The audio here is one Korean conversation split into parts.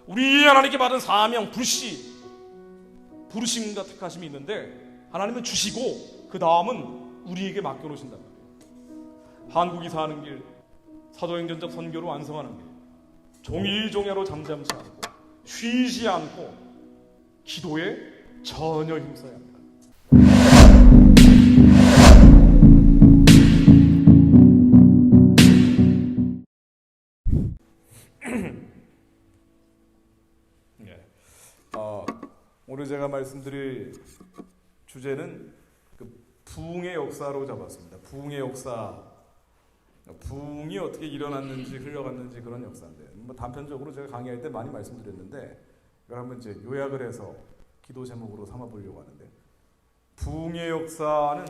우리 하나님께 받은 사명, 부르심과 택하심이 있는데 하나님은 주시고 그 다음은 우리에게 맡겨놓으신단 말이에요. 한국이 사는 길, 사도행전적 선교로 완성하는 길, 종일종야로 잠잠지 않고 쉬지 않고 기도에 전혀 힘써야 합니다. 오늘 제가 말씀드릴 주제는 부흥의 역사로 잡았습니다. 부흥의 역사, 부흥이 어떻게 일어났는지 흘러갔는지 그런 역사인데, 단편적으로 제가 강의할 때 많이 말씀드렸는데 이걸 한번 이제 요약을 해서 기도 제목으로 삼아보려고 하는데, 부흥의 역사는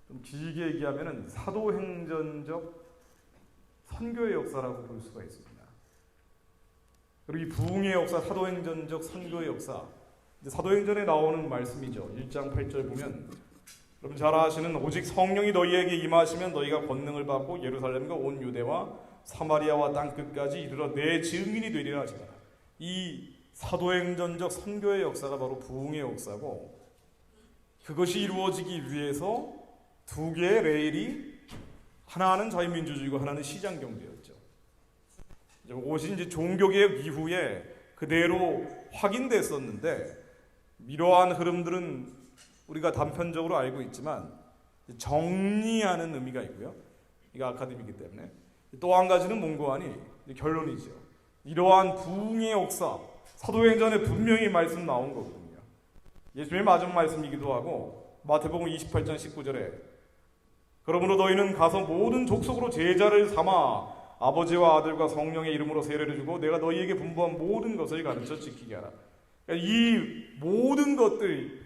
좀 길게 얘기하면은 사도행전적 선교의 역사라고 볼 수가 있습니다. 그리고 이 부흥의 역사, 사도행전적 선교의 역사, 사도행전에 나오는 말씀이죠. 1장 8절 보면 여러분 잘 아시는 오직 성령이 너희에게 임하시면 너희가 권능을 받고 예루살렘과 온 유대와 사마리아와 땅 끝까지 이르러 내 증인이 되리라 하시라. 이 사도행전적 선교의 역사가 바로 부흥의 역사고, 그것이 이루어지기 위해서 두 개의 레일이, 하나는 자유민주주의고 하나는 시장경제였죠. 그것이 이제 종교개혁 이후에 그대로 확인됐었는데, 이러한 흐름들은 우리가 단편적으로 알고 있지만 정리하는 의미가 있고요. 이거 아카데미이기 때문에. 또 한 가지는 몽고하니 결론이죠. 이러한 부흥의 역사, 사도행전에 분명히 말씀 나온 거거든요. 예수님의 마지막 말씀이기도 하고, 마태복음 28장 19절에 그러므로 너희는 가서 모든 족속으로 제자를 삼아 아버지와 아들과 성령의 이름으로 세례를 주고 내가 너희에게 분부한 모든 것을 가르쳐 지키게 하라. 이 모든 것들,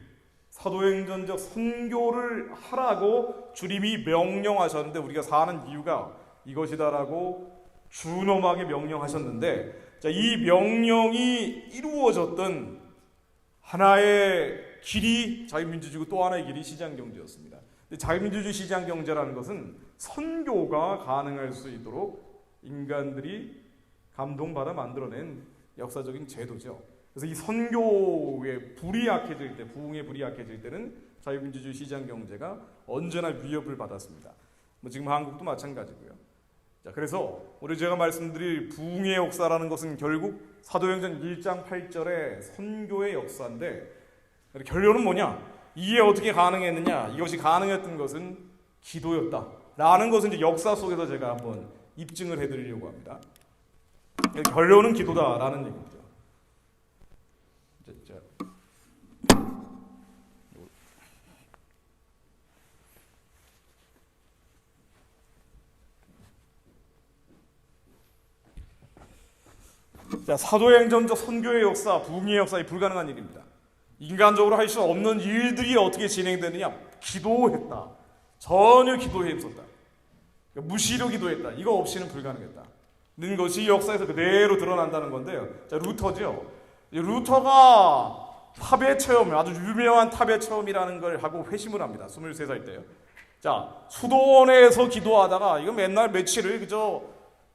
사도행전적 선교를 하라고 주님이 명령하셨는데, 우리가 사는 이유가 이것이다라고 준엄하게 명령하셨는데, 이 명령이 이루어졌던 하나의 길이 자유민주주의고 또 하나의 길이 시장경제였습니다. 자유민주주의 시장경제라는 것은 선교가 가능할 수 있도록 인간들이 감동받아 만들어낸 역사적인 제도죠. 그래서 이 선교의 불이 약해질 때, 부흥의 불이 약해질 때는 자유민주주의 시장경제가 언제나 위협을 받았습니다. 지금 한국도 마찬가지고요. 자, 그래서 오늘 제가 말씀드릴 부흥의 역사라는 것은 결국 사도행전 1장 8절의 선교의 역사인데, 결론은 뭐냐? 이게 어떻게 가능했느냐? 이것이 가능했던 것은 기도였다라는 것은 이제 역사 속에서 제가 한번 입증을 해드리려고 합니다. 결론은 기도다라는 얘기죠. 자, 사도행전적 선교의 역사, 부흥의 역사에 불가능한 일입니다. 인간적으로 할 수 없는 일들이 어떻게 진행되느냐? 기도했다. 전혀 기도에 힘썼다. 무시로 기도했다. 이거 없이는 불가능했다는 것이 역사에서 그대로 드러난다는 건데요. 자, 루터죠. 루터가 탑의 체험, 아주 유명한 탑의 체험이라는 걸 하고 회심을 합니다. 23살 때요. 자, 수도원에서 기도하다가, 이거 맨날 며칠을 그저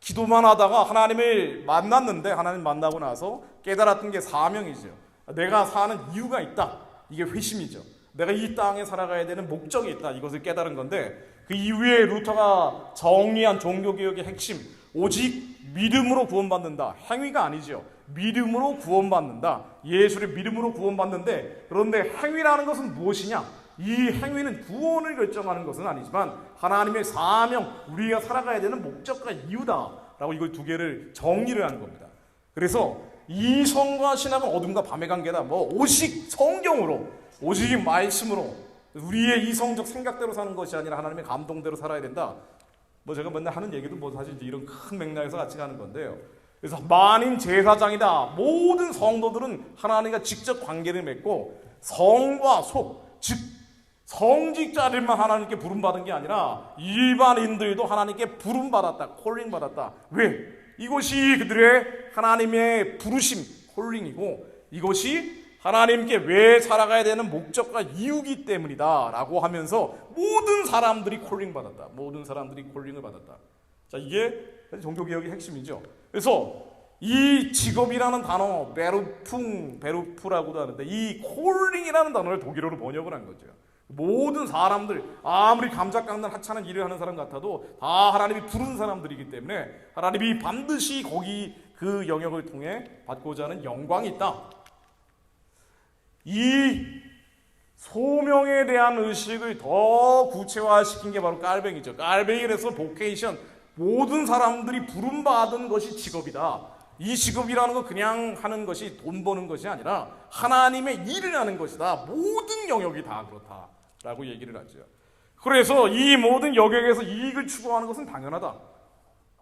기도만 하다가 하나님을 만났는데, 하나님 만나고 나서 깨달았던 게 사명이죠. 내가 사는 이유가 있다. 이게 회심이죠. 내가 이 땅에 살아가야 되는 목적이 있다. 이것을 깨달은 건데, 그 이후에 루터가 정리한 종교개혁의 핵심, 오직 믿음으로 구원받는다. 행위가 아니죠. 믿음으로 구원받는다. 예수를 믿음으로 구원받는데, 그런데 행위라는 것은 무엇이냐? 이 행위는 구원을 결정하는 것은 아니지만 하나님의 사명, 우리가 살아가야 되는 목적과 이유다라고 이걸 두 개를 정리를 하는 겁니다. 그래서 이성과 신학은 어둠과 밤의 관계다. 오직 성경으로, 오직 말씀으로, 우리의 이성적 생각대로 사는 것이 아니라 하나님의 감동대로 살아야 된다. 제가 맨날 하는 얘기도 사실 이런 큰 맥락에서 같이 가는 건데요. 그래서 만인 제사장이다. 모든 성도들은 하나님과 직접 관계를 맺고 성과 속, 즉 성직자들만 하나님께 부름받은 게 아니라 일반인들도 하나님께 부름받았다. 콜링받았다. 왜? 이것이 그들의 하나님의 부르심, 콜링이고, 이것이 하나님께 왜 살아가야 되는 목적과 이유기 때문이다 라고 하면서 모든 사람들이 콜링받았다. 모든 사람들이 콜링을 받았다. 자, 이게 종교개혁의 핵심이죠. 그래서 이 직업이라는 단어, 베루프라고도 하는데 이 콜링이라는 단어를 독일어로 번역을 한 거죠. 모든 사람들, 아무리 감자 깎는 하찮은 일을 하는 사람 같아도 다 하나님이 부른 사람들이기 때문에 하나님이 반드시 거기 그 영역을 통해 받고자 하는 영광이 있다. 이 소명에 대한 의식을 더 구체화시킨 게 바로 깔뱅이죠. 깔뱅이에서 보케이션, 모든 사람들이 부름받은 것이 직업이다. 이 직업이라는 건 그냥 하는 것이 돈 버는 것이 아니라 하나님의 일을 하는 것이다. 모든 영역이 다 그렇다라고 얘기를 하죠. 그래서 이 모든 영역에서 이익을 추구하는 것은 당연하다.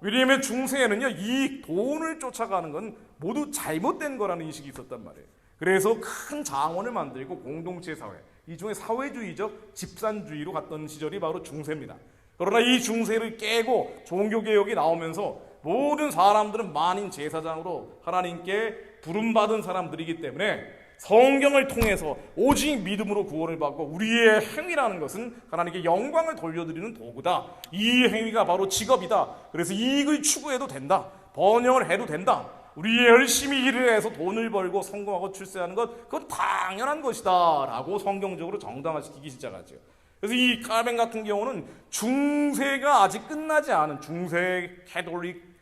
왜냐하면 중세에는요, 이 돈을 쫓아가는 건 모두 잘못된 거라는 인식이 있었단 말이에요. 그래서 큰 장원을 만들고 공동체 사회, 이중에 사회주의적 집산주의로 갔던 시절이 바로 중세입니다. 그러나 이 중세를 깨고 종교개혁이 나오면서 모든 사람들은 만인 제사장으로 하나님께 부름받은 사람들이기 때문에 성경을 통해서 오직 믿음으로 구원을 받고 우리의 행위라는 것은 하나님께 영광을 돌려드리는 도구다. 이 행위가 바로 직업이다. 그래서 이익을 추구해도 된다. 번영을 해도 된다. 우리 열심히 일을 해서 돈을 벌고 성공하고 출세하는 것, 그건 당연한 것이다 라고 성경적으로 정당화시키기 시작하죠. 그래서 이 칼뱅 같은 경우는 중세가 아직 끝나지 않은 중세 캐톨릭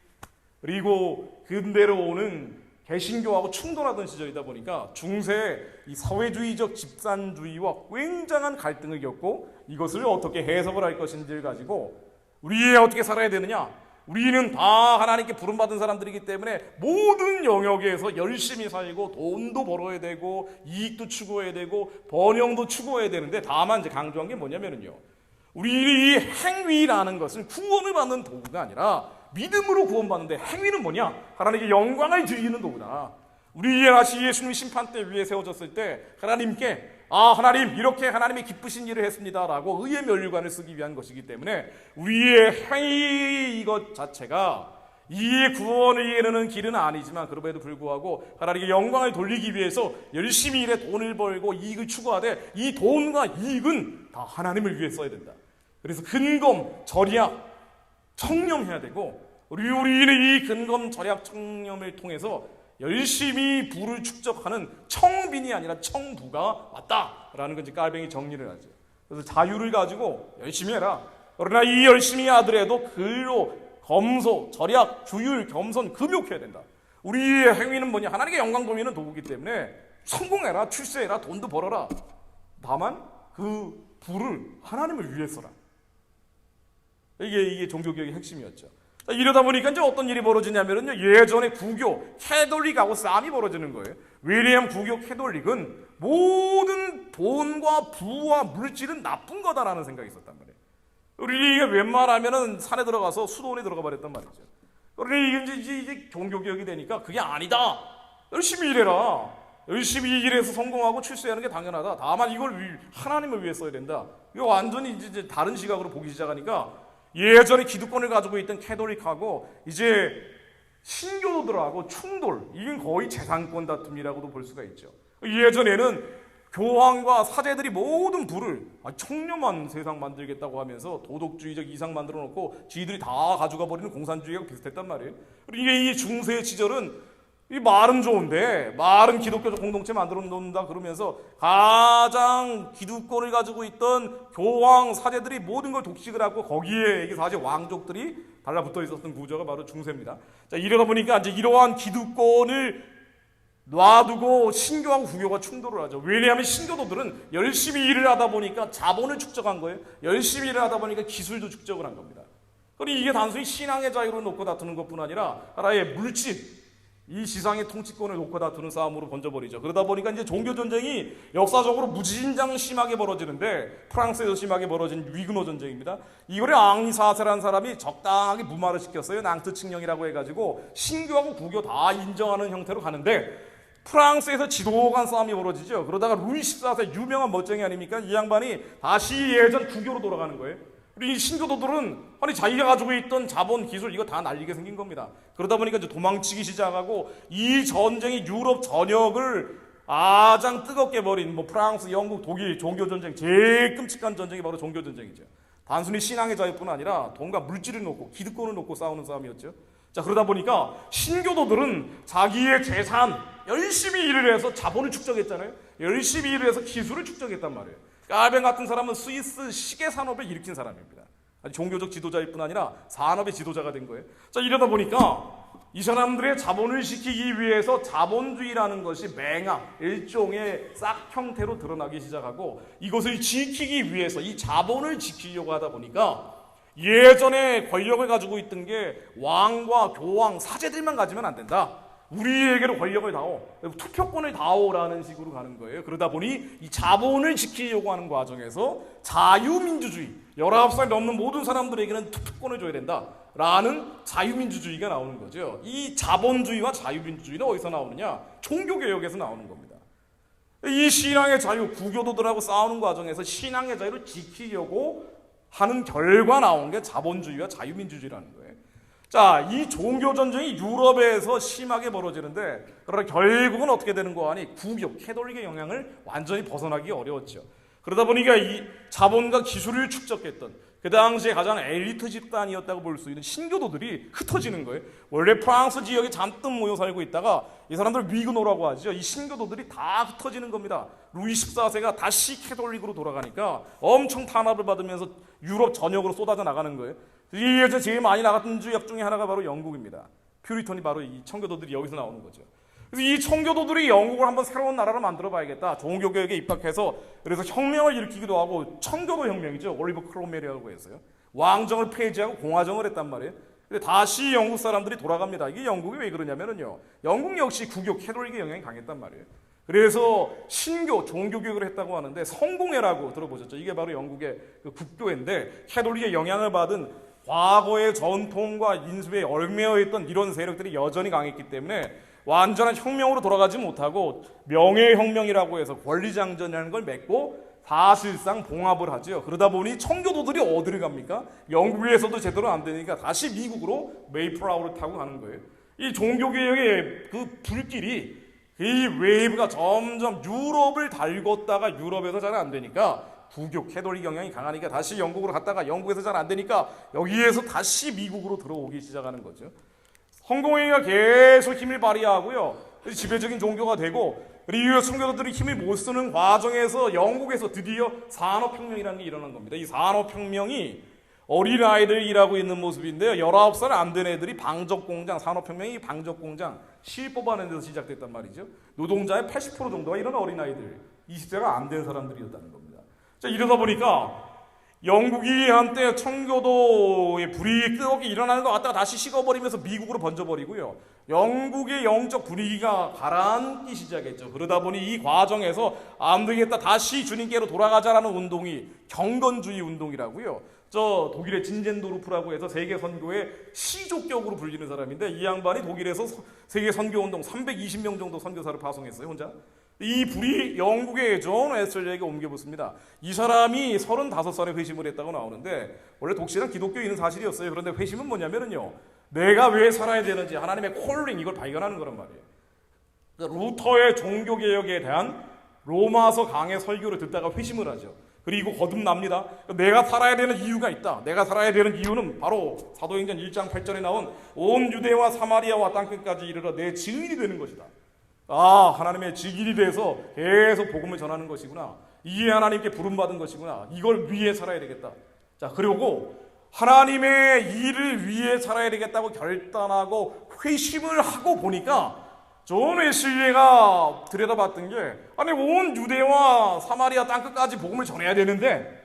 그리고 근대로 오는 개신교하고 충돌하던 시절이다 보니까 중세 이 사회주의적 집산주의와 굉장한 갈등을 겪고 이것을 어떻게 해석을 할 것인지를 가지고 우리에 어떻게 살아야 되느냐, 우리는 다 하나님께 부름받은 사람들이기 때문에 모든 영역에서 열심히 살고 돈도 벌어야 되고 이익도 추구해야 되고 번영도 추구해야 되는데, 다만 이제 강조한 게 뭐냐면요, 우리 이 행위라는 것은 구원을 받는 도구가 아니라 믿음으로 구원받는데, 행위는 뭐냐? 하나님께 영광을 드리는 도구다. 우리 예수님이 심판 때 위에 세워졌을 때 하나님께 하나님 이렇게 하나님이 기쁘신 일을 했습니다 라고 의의 면류관을 쓰기 위한 것이기 때문에 우리의 행위 이것 자체가 이 구원을 이루는 길은 아니지만, 그럼에도 불구하고 하나님께 영광을 돌리기 위해서 열심히 일해 돈을 벌고 이익을 추구하되 이 돈과 이익은 다 하나님을 위해 써야 된다. 그래서 근검, 절약, 청렴해야 되고 우리는 이 근검, 절약, 청렴을 통해서 열심히 부를 축적하는 청빈이 아니라 청부가 맞다라는 건 이제 깔뱅이 정리를 하죠. 그래서 자유를 가지고 열심히 해라. 그러나 이 열심히 하더라도 글로 검소, 절약, 규율, 겸손, 금욕해야 된다. 우리의 행위는 뭐냐? 하나님께 영광 돌리는 도구이기 때문에 성공해라, 출세해라, 돈도 벌어라. 다만 그 부를 하나님을 위해 써라. 이게 종교개혁의 핵심이었죠. 이러다 보니까 이제 어떤 일이 벌어지냐면요, 예전에 구교, 캐톨릭하고 싸움이 벌어지는 거예요. 왜냐하면 구교, 캐톨릭은 모든 돈과 부와 물질은 나쁜 거다라는 생각이 있었단 말이에요. 우리가 웬만하면은 산에 들어가서 수도원에 들어가 버렸단 말이죠. 그러니 이제 종교개혁이 되니까 그게 아니다. 열심히 일해라. 열심히 일해서 성공하고 출세하는 게 당연하다. 다만 이걸 하나님을 위해 써야 된다. 이거 완전히 이제 다른 시각으로 보기 시작하니까 예전에 기득권을 가지고 있던 캐톨릭하고 이제 신교도들하고 충돌, 이건 거의 재산권 다툼이라고도 볼 수가 있죠. 예전에는 교황과 사제들이 모든 부를 청렴한 세상 만들겠다고 하면서 도덕주의적 이상 만들어 놓고 지들이 다 가져가 버리는 공산주의하고 비슷했단 말이에요. 그리고 이게 이 중세 시절은 이 말은 좋은데 말은 기독교적 공동체 만들어 놓는다 그러면서 가장 기득권을 가지고 있던 교황, 사제들이 모든 걸 독식을 하고 거기에 이게 사실 왕족들이 달라붙어 있었던 구조가 바로 중세입니다. 자, 이러다 보니까 이제 이러한 기득권을 놔두고 신교하고 구교가 충돌을 하죠. 왜냐하면 신교도들은 열심히 일을 하다 보니까 자본을 축적한 거예요. 열심히 일을 하다 보니까 기술도 축적을 한 겁니다. 그러니 이게 단순히 신앙의 자유를 놓고 다투는 것뿐 아니라 하나의 물질, 이 지상의 통치권을 놓고 다투는 싸움으로 번져버리죠. 그러다 보니까 이제 종교전쟁이 역사적으로 무진장 심하게 벌어지는데, 프랑스에서 심하게 벌어진 위그노 전쟁입니다. 이거를 앙리 사세라는 사람이 적당하게 무마를 시켰어요. 낭트 칙령이라고 해가지고 신교하고 구교 다 인정하는 형태로 가는데, 프랑스에서 지도 간 싸움이 벌어지죠. 그러다가 루이 14세 유명한 멋쟁이 아닙니까? 이 양반이 다시 예전 구교로 돌아가는 거예요. 우리 신교도들은 자기가 가지고 있던 자본, 기술 이거 다 날리게 생긴 겁니다. 그러다 보니까 이제 도망치기 시작하고 이 전쟁이 유럽 전역을 아장 뜨겁게 벌인 프랑스, 영국, 독일 종교전쟁, 제일 끔찍한 전쟁이 바로 종교전쟁이죠. 단순히 신앙의 자유뿐 아니라 돈과 물질을 놓고 기득권을 놓고 싸우는 싸움이었죠. 자, 그러다 보니까 신교도들은 자기의 재산, 열심히 일을 해서 자본을 축적했잖아요. 열심히 일을 해서 기술을 축적했단 말이에요. 깔뱅 같은 사람은 스위스 시계 산업을 일으킨 사람입니다. 아니, 종교적 지도자일 뿐 아니라 산업의 지도자가 된 거예요. 자, 이러다 보니까 이 사람들의 자본을 지키기 위해서 자본주의라는 것이 맹학, 일종의 싹 형태로 드러나기 시작하고, 이것을 지키기 위해서 이 자본을 지키려고 하다 보니까 예전에 권력을 가지고 있던 게 왕과 교황, 사제들만 가지면 안 된다. 우리에게로 권력을 다오, 투표권을 다오라는 식으로 가는 거예요. 그러다 보니 이 자본을 지키려고 하는 과정에서 자유민주주의, 19살 넘는 모든 사람들에게는 투표권을 줘야 된다 라는 자유민주주의가 나오는 거죠. 이 자본주의와 자유민주주의는 어디서 나오느냐? 종교개혁에서 나오는 겁니다. 이 신앙의 자유, 구교도들하고 싸우는 과정에서 신앙의 자유를 지키려고 하는 결과 나온 게 자본주의와 자유민주주의라는 거예요. 자, 이 종교전쟁이 유럽에서 심하게 벌어지는데, 그러나 결국은 어떻게 되는 거 아니? 구교, 캐톨릭의 영향을 완전히 벗어나기 어려웠죠. 그러다 보니까 이 자본과 기술을 축적했던 그 당시에 가장 엘리트 집단이었다고 볼 수 있는 신교도들이 흩어지는 거예요. 원래 프랑스 지역에 잔뜩 모여 살고 있다가 이 사람들 위그노라고 하죠. 이 신교도들이 다 흩어지는 겁니다. 루이 14세가 다시 캐톨릭으로 돌아가니까 엄청 탄압을 받으면서 유럽 전역으로 쏟아져 나가는 거예요. 이에서 제일 많이 나갔던 지역 중에 하나가 바로 영국입니다. 퓨리턴이 바로 이 청교도들이 여기서 나오는 거죠. 그래서 이 청교도들이 영국을 한번 새로운 나라를 만들어 봐야겠다. 종교개혁에 입각해서 그래서 혁명을 일으키기도 하고, 청교도 혁명이죠. 올리버 크롬웰이라고 했어요. 왕정을 폐지하고 공화정을 했단 말이에요. 근데 다시 영국 사람들이 돌아갑니다. 이게 영국이 왜 그러냐면요, 영국 역시 구교 캐톨릭의 영향이 강했단 말이에요. 그래서 신교, 종교개혁을 했다고 하는데, 성공회라고 들어보셨죠? 이게 바로 영국의 그 국교회인데, 캐톨릭의 영향을 받은 과거의 전통과 인수에 얽매여 있던 이런 세력들이 여전히 강했기 때문에 완전한 혁명으로 돌아가지 못하고 명예혁명이라고 해서 권리장전이라는 걸 맺고 사실상 봉합을 하죠. 그러다 보니 청교도들이 어디를 갑니까? 영국에서도 제대로 안 되니까 다시 미국으로 메이플라워를 타고 가는 거예요. 이 종교개혁의 그 불길이, 이 웨이브가 점점 유럽을 달궜다가 유럽에서 잘 안 되니까 구교, 캐톨릭 영향이 강하니까 다시 영국으로 갔다가 영국에서 잘 안 되니까 여기에서 다시 미국으로 들어오기 시작하는 거죠. 성공회의가 계속 힘을 발휘하고요, 지배적인 종교가 되고, 그리고 청교도들이 힘을 못 쓰는 과정에서 영국에서 드디어 산업혁명이라는 게 일어난 겁니다. 이 산업혁명이 어린아이들 일하고 있는 모습인데요, 19살 안 된 애들이 방적공장, 산업혁명이 방적공장 실 뽑아내는 데서 시작됐단 말이죠. 노동자의 80% 정도가 이런 어린아이들, 20세가 안 된 사람들이었다는 겁니다. 자, 이러다 보니까 영국이 한때 청교도의 불이 끄덕이 일어나는 것 같다가 다시 식어버리면서 미국으로 번져버리고요, 영국의 영적 분위기가 가라앉기 시작했죠. 그러다 보니 이 과정에서 안 되겠다, 다시 주님께로 돌아가자라는 운동이 경건주의 운동이라고요. 저 독일의 진젠도르프라고 해서 세계 선교의 시족격으로 불리는 사람인데, 이 양반이 독일에서 세계 선교 운동 320명 정도 선교사를 파송했어요, 혼자. 이 불이 영국의 존 웨슬리에게 옮겨붙습니다. 이 사람이 35살에 회심을 했다고 나오는데, 원래 독실한 기독교인은 사실이었어요. 그런데 회심은 뭐냐면요, 내가 왜 살아야 되는지, 하나님의 콜링, 이걸 발견하는 거란 말이에요. 그러니까 루터의 종교개혁에 대한 로마서 강의 설교를 듣다가 회심을 하죠. 그리고 거듭납니다. 내가 살아야 되는 이유가 있다. 내가 살아야 되는 이유는 바로 사도행전 1장 8절에 나온 온 유대와 사마리아와 땅끝까지 이르러 내 증인이 되는 것이다. 아, 하나님의 증인이 돼서 계속 복음을 전하는 것이구나. 이게 하나님께 부름받은 것이구나. 이걸 위해 살아야 되겠다. 자, 그리고 하나님의 일을 위해 살아야 되겠다고 결단하고 회심을 하고 보니까 존 웨슬리가 들여다봤던 게, 아니 온 유대와 사마리아 땅끝까지 복음을 전해야 되는데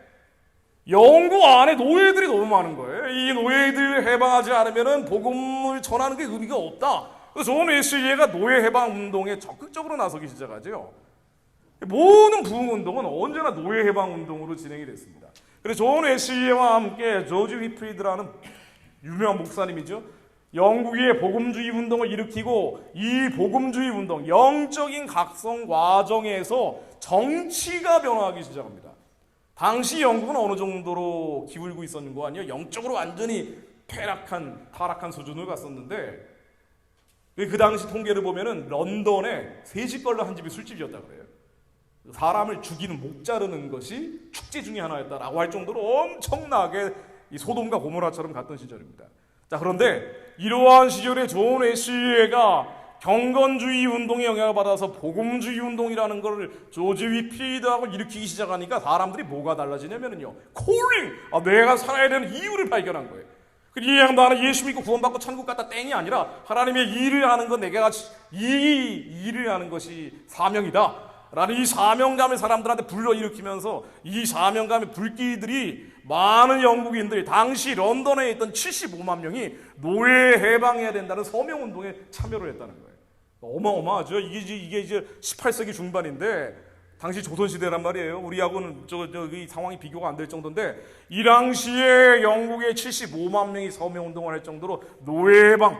영국 안에 노예들이 너무 많은 거예요. 이 노예들 해방하지 않으면 복음을 전하는 게 의미가 없다. 그래서 존 웨슬리가 노예 해방 운동에 적극적으로 나서기 시작하죠. 모든 부흥 운동은 언제나 노예 해방 운동으로 진행이 됐습니다. 그래서 존 웨슬리와 함께 조지 휘프리드라는 유명한 목사님이죠. 영국의 복음주의 운동을 일으키고, 이 복음주의 운동, 영적인 각성 과정에서 정치가 변화하기 시작합니다. 당시 영국은 어느 정도로 기울고 있었는 거 아니에요? 영적으로 완전히 타락한 수준을 갔었는데, 그 당시 통계를 보면은 런던에 3집 걸로 한 집이 술집이었다고 그래요. 사람을 죽이는, 목 자르는 것이 축제 중에 하나였다라고 할 정도로 엄청나게 이 소돔과 고모라처럼 갔던 시절입니다. 자, 그런데 이러한 시절에 존 웨슬리가 경건주의 운동의 영향을 받아서 복음주의 운동이라는 걸 조지 휘필드하고 일으키기 시작하니까 사람들이 뭐가 달라지냐면요, 콜링, 내가 살아야 되는 이유를 발견한 거예요. 그냥 나는 예수 믿고 구원받고 천국 갔다 땡이 아니라 하나님의 일을 하는 건 내가 이 일을 하는 것이 사명이다 라는 이 사명감을 사람들한테 불러일으키면서 이 사명감의 불길들이 많은 영국인들이 당시 런던에 있던 75만 명이 노예 해방해야 된다는 서명운동에 참여를 했다는 거예요. 어마어마하죠. 이게 이제 18세기 중반인데 당시 조선시대란 말이에요. 우리하고는 이 상황이 비교가 안 될 정도인데 이 당시에 영국에 75만 명이 서명운동을 할 정도로 노예 해방,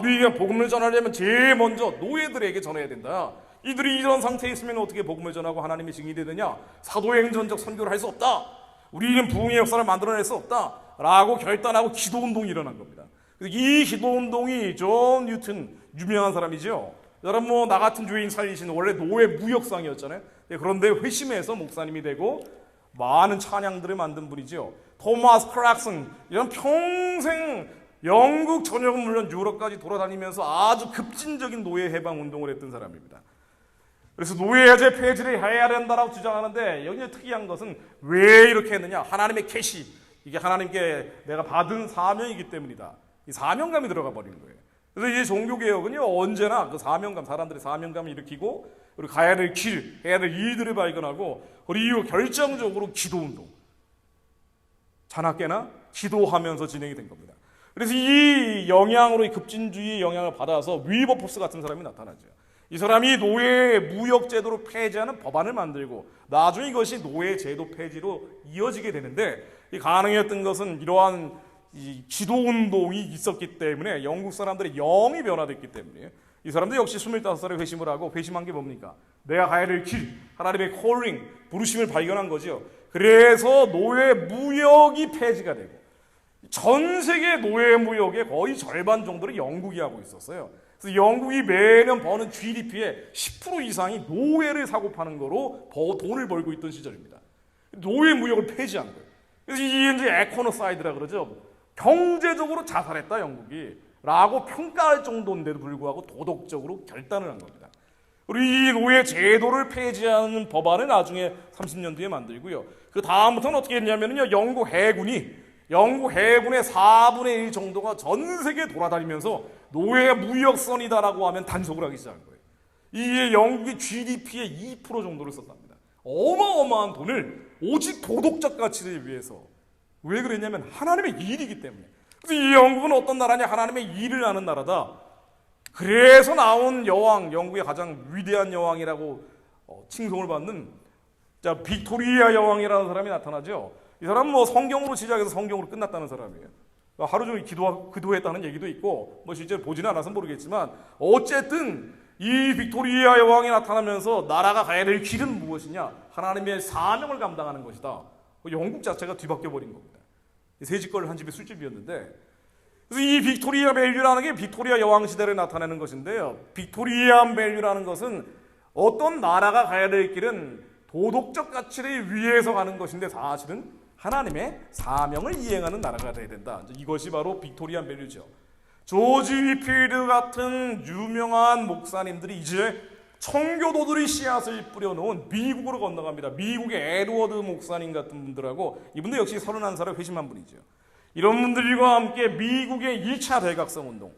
우리가 복음을 전하려면 제일 먼저 노예들에게 전해야 된다. 이들이 이런 상태에 있으면 어떻게 복음을 전하고 하나님의 증인이 되느냐? 사도행전적 선교를 할 수 없다. 우리는 부흥의 역사를 만들어낼 수 없다 라고 결단하고 기도운동이 일어난 겁니다. 이 기도운동이 존 뉴튼, 유명한 사람이죠. 여러분 나 같은 주인 살리신 원래 노예 무역상이었잖아요. 그런데 회심해서 목사님이 되고 많은 찬양들을 만든 분이죠. 토마스 크락슨, 이런 평생 영국 전역은 물론 유럽까지 돌아다니면서 아주 급진적인 노예 해방 운동을 했던 사람입니다. 그래서 노예제 폐지를 해야 된다라고 주장하는데 여기 특이한 것은 왜 이렇게 했느냐? 하나님의 계시, 이게 하나님께 내가 받은 사명이기 때문이다. 이 사명감이 들어가 버린 거예요. 그래서 이 종교개혁은요, 언제나 그 사명감, 사람들의 사명감을 일으키고 그리고 가야 될 길, 해야 될 일들을 발견하고 그리고 결정적으로 기도운동, 자나깨나 기도하면서 진행이 된 겁니다. 그래서 이 영향으로, 이 급진주의의 영향을 받아서 위버포스 같은 사람이 나타나죠. 이 사람이 노예 무역제도를 폐지하는 법안을 만들고 나중에 이것이 노예제도 폐지로 이어지게 되는데, 이 가능했던 것은 이러한 이 기도운동이 있었기 때문에, 영국 사람들의 영이 변화됐기 때문에 이 사람들 역시 25살에 회심을 하고, 회심한 게 뭡니까? 내가 가야 될 길, 하나님의 콜링, 부르심을 발견한 거죠. 그래서 노예 무역이 폐지가 되고 전 세계 노예 무역의 거의 절반 정도를 영국이 하고 있었어요. 그래서 영국이 매년 버는 GDP의 10% 이상이 노예를 사고 파는 거로 돈을 벌고 있던 시절입니다. 노예 무역을 폐지한 거예요. 그래서 이게 이제 에코노사이드라 그러죠. 경제적으로 자살했다 영국이 라고 평가할 정도인데도 불구하고 도덕적으로 결단을 한 겁니다. 그리고 이 노예 제도를 폐지하는 법안을 나중에 30년 뒤에 만들고요. 그 다음부터는 어떻게 했냐면요, 영국 해군의 4분의 1 정도가 전 세계 돌아다니면서 노예 무역선이다라고 하면 단속을 하기 시작한 거예요. 이게 영국의 GDP의 2% 정도를 썼답니다. 어마어마한 돈을 오직 도덕적 가치를 위해서. 왜 그랬냐면 하나님의 일이기 때문에. 그래서 이 영국은 어떤 나라냐? 하나님의 일을 하는 나라다. 그래서 나온 여왕, 영국의 가장 위대한 여왕이라고 칭송을 받는 빅토리아 여왕이라는 사람이 나타나죠. 이 사람은 성경으로 시작해서 성경으로 끝났다는 사람이에요. 하루 종일 기도했다는 얘기도 있고, 실제로 보지는 않아서 모르겠지만, 어쨌든 이 빅토리아 여왕이 나타나면서 나라가 가야 될 길은 무엇이냐? 하나님의 사명을 감당하는 것이다. 영국 자체가 뒤바뀌어 버린 겁니다. 세 집거리를 한 집이 술집이었는데, 그래서 이 빅토리아 밸류라는 게 빅토리아 여왕 시대를 나타내는 것인데요. 빅토리아 밸류라는 것은 어떤 나라가 가야 될 길은 도덕적 가치를 위해서 가는 것인데 사실은 하나님의 사명을 이행하는 나라가 돼야 된다. 이것이 바로 빅토리안 밸류죠. 조지 휘필드 같은 유명한 목사님들이 이제 청교도들이 씨앗을 뿌려놓은 미국으로 건너갑니다. 미국의 에드워드 목사님 같은 분들하고, 이분도 역시 31살에 회심한 분이죠. 이런 분들과 함께 미국의 2차 대각성 운동,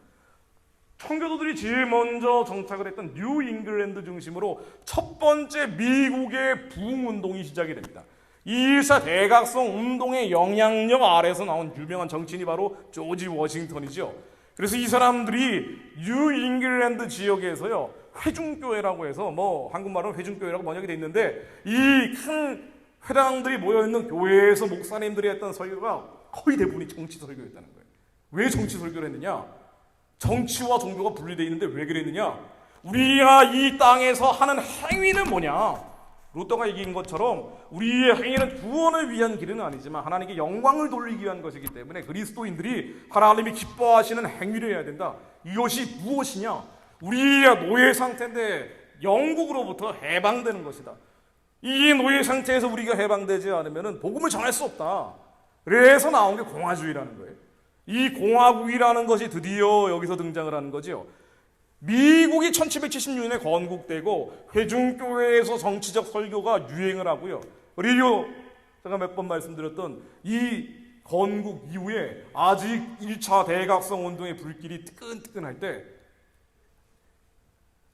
청교도들이 제일 먼저 정착을 했던 뉴 잉글랜드 중심으로 첫 번째 미국의 부흥운동이 시작이 됩니다. 이 1차 대각성 운동의 영향력 아래에서 나온 유명한 정치인이 바로 조지 워싱턴이죠. 그래서 이 사람들이 뉴 잉글랜드 지역에서요, 회중교회라고 해서 한국말은 회중교회라고 번역이 돼 있는데, 이 큰 회당들이 모여있는 교회에서 목사님들이 했던 설교가 거의 대부분이 정치 설교였다는 거예요. 왜 정치 설교를 했느냐? 정치와 종교가 분리되어 있는데 왜 그랬느냐? 우리가 이 땅에서 하는 행위는 뭐냐? 루터가 얘기한 것처럼 우리의 행위는 구원을 위한 길은 아니지만 하나님께 영광을 돌리기 위한 것이기 때문에 그리스도인들이 하나님이 기뻐하시는 행위를 해야 된다. 이것이 무엇이냐? 우리가 노예 상태인데 영국으로부터 해방되는 것이다. 이 노예 상태에서 우리가 해방되지 않으면 복음을 전할 수 없다. 그래서 나온 게 공화주의라는 거예요. 이 공화국이라는 것이 드디어 여기서 등장을 하는 거죠. 미국이 1776년에 건국되고 회중교회에서 정치적 설교가 유행을 하고요. 그리고 제가 몇 번 말씀드렸던 이 건국 이후에 아직 1차 대각성 운동의 불길이 뜨끈뜨끈할 때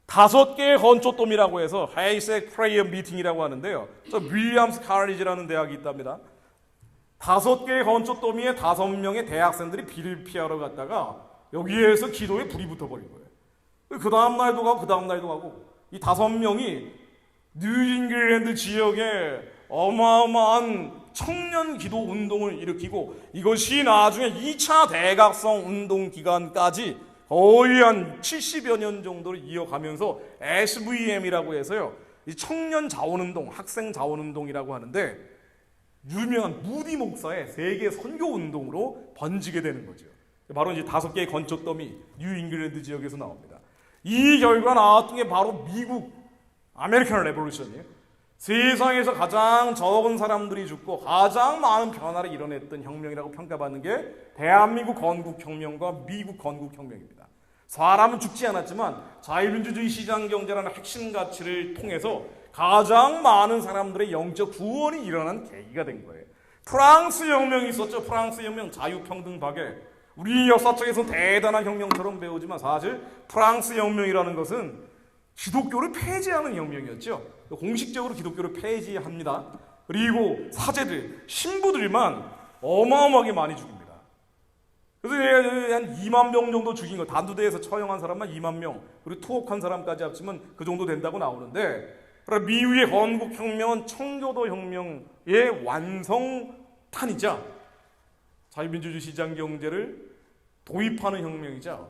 5개의 건초돔이라고 해서 하이색 프레이어 미팅이라고 하는데요. 윌리엄스 칼리지라는 대학이 있답니다. 5개의 건초더미에 5명의 대학생들이 비를 피하러 갔다가 여기에서 기도에 불이 붙어버린 거예요. 그 다음 날도 가고 그 다음 날도 가고 이 5명이 뉴잉글랜드 지역에 어마어마한 청년 기도 운동을 일으키고 이것이 나중에 2차 대각성 운동 기간까지 거의 한 70여 년 정도를 이어가면서 SVM이라고 해서요. 이 청년 자원운동, 학생 자원운동이라고 하는데 유명한 무디 목사의 세계 선교 운동으로 번지게 되는 거죠. 바로 이제 5개의 건초더미 뉴잉글랜드 지역에서 나옵니다. 이 결과 나왔던 게 바로 미국 아메리칸 레볼루션이에요. 세상에서 가장 적은 사람들이 죽고 가장 많은 변화를 이뤄냈던 혁명이라고 평가받는 게 대한민국 건국혁명과 미국 건국혁명입니다. 사람은 죽지 않았지만 자유민주주의 시장경제라는 핵심 가치를 통해서 가장 많은 사람들의 영적 구원이 일어난 계기가 된 거예요. 프랑스 혁명이 있었죠. 프랑스 혁명, 자유평등 박애. 우리 역사책에서 대단한 혁명처럼 배우지만 사실 프랑스 혁명이라는 것은 기독교를 폐지하는 혁명이었죠. 공식적으로 기독교를 폐지합니다. 그리고 사제들, 신부들만 어마어마하게 많이 죽입니다. 그래서 한 2만 명 정도 죽인 거, 단두대에서 처형한 사람만 2만 명, 그리고 투옥한 사람까지 합치면 그 정도 된다고 나오는데, 미국의 건국혁명은 청교도 혁명의 완성탄이자 자유민주주의 시장경제를 도입하는 혁명이자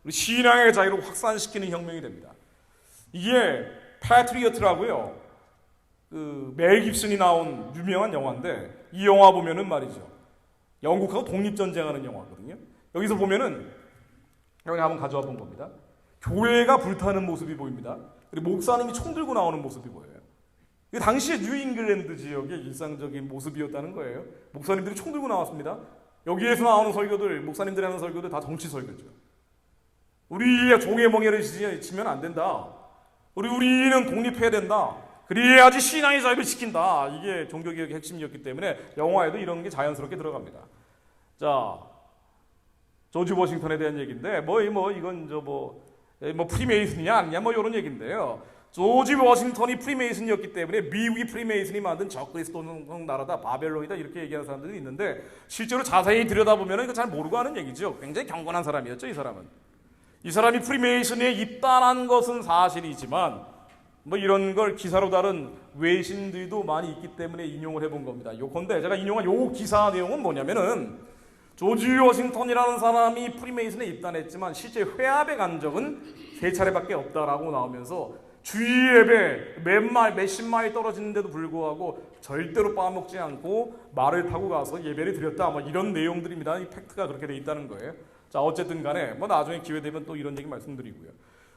신앙의 자유를 확산시키는 혁명이 됩니다. 이게 패트리어트라고요. 멜 깁슨이 나온 유명한 영화인데 이 영화 보면은 말이죠. 영국하고 독립전쟁하는 영화거든요. 여기서 보면은 여기 한번 가져와 본 겁니다. 교회가 불타는 모습이 보입니다. 그리고 목사님이 총 들고 나오는 모습이 보여요. 이게 당시에 뉴잉글랜드 지역의 일상적인 모습이었다는 거예요. 목사님들이 총 들고 나왔습니다. 여기에서 나오는 설교들, 목사님들이 하는 설교들 다 정치 설교죠. 우리의 종의 멍에를 지면 안 된다. 우리는 독립해야 된다. 그래야지 신앙의 자유를 지킨다. 이게 종교개혁의 핵심이었기 때문에 영화에도 이런 게 자연스럽게 들어갑니다. 자, 조지 워싱턴에 대한 얘기인데 이건 프리메이슨이냐 아니냐 이런 얘기인데요. 조지 워싱턴이 프리메이슨이었기 때문에 미국이 프리메이슨이 만든 적그리스도적 나라다, 바벨론이다 이렇게 얘기하는 사람들이 있는데 실제로 자세히 들여다보면 이거 잘 모르고 하는 얘기죠. 굉장히 경건한 사람이었죠, 이 사람은. 이 사람이 프리메이슨에 입단한 것은 사실이지만 이런 걸 기사로 다룬 외신들도 많이 있기 때문에 인용을 해본 겁니다. 요컨대 제가 인용한 요 기사 내용은 뭐냐면은 조지 워싱턴이라는 사람이 프리메이슨에 입단했지만 실제 회합에 간 적은 3차례밖에 없다라고 나오면서 주의 예배 몇십 마일 떨어지는데도 불구하고 절대로 빠먹지 않고 말을 타고 가서 예배를 드렸다 이런 내용들입니다. 이 팩트가 그렇게 돼 있다는 거예요. 자, 어쨌든 간에 나중에 기회 되면 또 이런 얘기 말씀드리고요.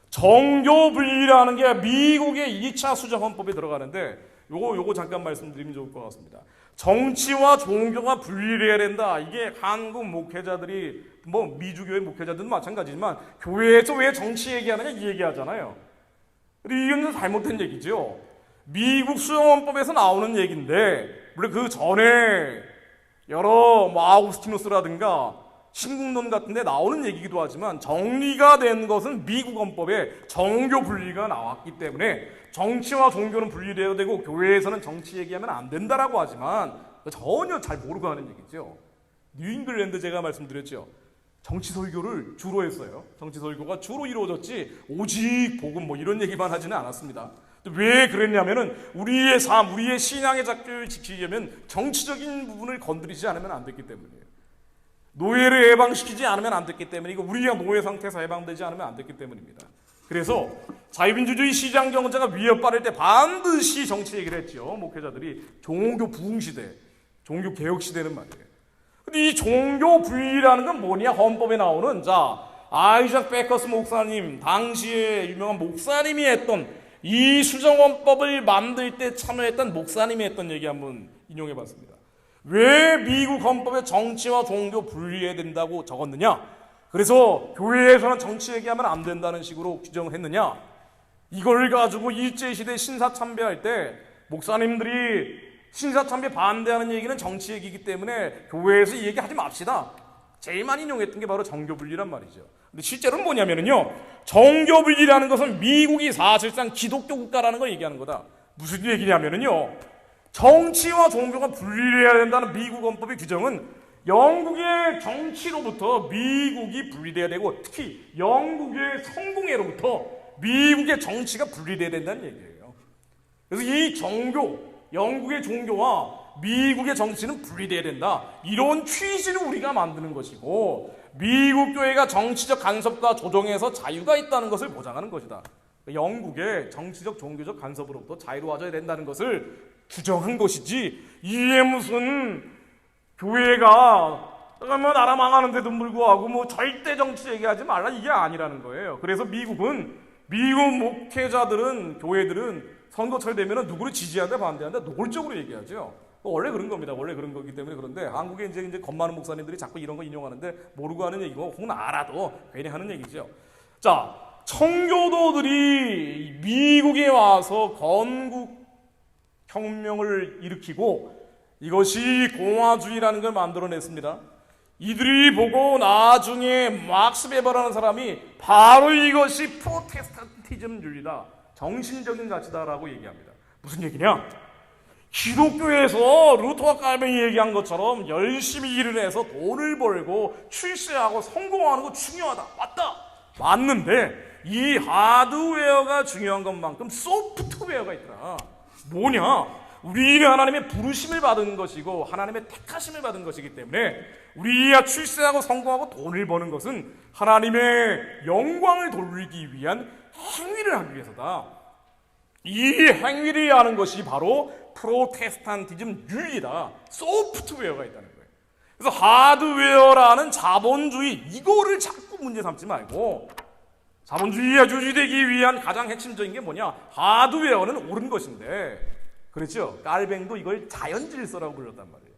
정교분리라는 게 미국의 2차 수정헌법에 들어가는데 요거 잠깐 말씀드리면 좋을 것 같습니다. 정치와 종교가 분리해야 된다. 이게 한국 목회자들이 미주교의 목회자들도 마찬가지지만 교회에서 왜 정치 얘기하느냐 이 얘기하잖아요. 이건 잘못된 얘기죠. 미국 수정헌법에서 나오는 얘기인데 물론 그 전에 여러 아우구스티누스라든가 신국론 같은 데 나오는 얘기기도 하지만 정리가 된 것은 미국 헌법에 정교 분리가 나왔기 때문에 정치와 종교는 분리되어야 되고 교회에서는 정치 얘기하면 안 된다라고 하지만 전혀 잘 모르고 하는 얘기죠. 뉴잉글랜드 제가 말씀드렸죠. 정치 설교를 주로 했어요. 정치 설교가 주로 이루어졌지 오직 복음 이런 얘기만 하지는 않았습니다. 왜 그랬냐면은 우리의 삶, 우리의 신앙의 자유를 지키려면 정치적인 부분을 건드리지 않으면 안 됐기 때문이에요. 노예를 해방시키지 않으면 안 됐기 때문이고 우리가 노예 상태에서 해방되지 않으면 안 됐기 때문입니다. 그래서 자유민주주의 시장 경제가 위협받을 때 반드시 정치 얘기를 했죠. 목회자들이 종교 부흥시대, 종교 개혁시대는 말이에요. 근데 이 종교 분리라는 건 뭐냐? 헌법에 나오는 아이작 베커스 목사님, 당시에 유명한 목사님이 했던 이 수정헌법을 만들 때 참여했던 목사님이 했던 얘기 한번 인용해 봤습니다. 왜 미국 헌법에 정치와 종교 분리해야 된다고 적었느냐? 그래서 교회에서는 정치 얘기하면 안 된다는 식으로 규정을 했느냐? 이걸 가지고 일제시대 신사참배할 때 목사님들이 신사참배 반대하는 얘기는 정치 얘기이기 때문에 교회에서 이 얘기 하지 맙시다. 제일 많이 인용했던 게 바로 정교분리란 말이죠. 근데 실제로는 뭐냐면요, 정교분리라는 것은 미국이 사실상 기독교 국가라는 걸 얘기하는 거다. 무슨 얘기냐면요, 정치와 종교가 분리해야 된다는 미국 헌법의 규정은 영국의 정치로부터 미국이 분리돼야 되고, 특히 영국의 성공회로부터 미국의 정치가 분리돼야 된다는 얘기예요. 그래서 이 종교, 영국의 종교와 미국의 정치는 분리돼야 된다, 이런 취지를 우리가 만드는 것이고, 미국 교회가 정치적 간섭과 조정에서 자유가 있다는 것을 보장하는 것이다. 영국의 정치적 종교적 간섭으로부터 자유로워져야 된다는 것을 규정한 것이지, 이게 무슨 교회가 뭐 나라 망하는데도 불구하고 뭐 절대 정치 얘기하지 말라, 이게 아니라는 거예요. 그래서 미국 목회자들은, 교회들은 선거철 되면 누구를 지지한다 반대한다 노골적으로 얘기하죠. 원래 그런 겁니다. 원래 그런 거기 때문에. 그런데 한국에 이제 겁 많은 목사님들이 자꾸 이런 거 인용하는데 모르고 하는 얘기고, 혹은 알아도 괜히 하는 얘기죠. 자, 청교도들이 미국에 와서 건국혁명을 일으키고 이것이 공화주의라는 걸 만들어냈습니다. 이들이 보고 나중에 막스 베버라는 사람이 바로 이것이 프로테스탄티즘주의다, 정신적인 가치다라고 얘기합니다. 무슨 얘기냐? 기독교에서 루터와 칼빈이 얘기한 것처럼 열심히 일을 해서 돈을 벌고 출세하고 성공하는 거 중요하다. 맞다. 맞는데 이 하드웨어가 중요한 것만큼 소프트웨어가 있더라. 뭐냐? 우리는 하나님의 부르심을 받은 것이고 하나님의 택하심을 받은 것이기 때문에 우리가 출세하고 성공하고 돈을 버는 것은 하나님의 영광을 돌리기 위한 행위를 하기 위해서다. 이 행위를 하는 것이 바로 프로테스탄티즘 윤리다. 소프트웨어가 있다는 거예요. 그래서 하드웨어라는 자본주의, 이거를 자꾸 문제 삼지 말고, 자본주의가 유지되기 위한 가장 핵심적인 게 뭐냐? 하드웨어는 옳은 것인데, 그렇죠? 깔뱅도 이걸 자연질서라고 불렀단 말이에요.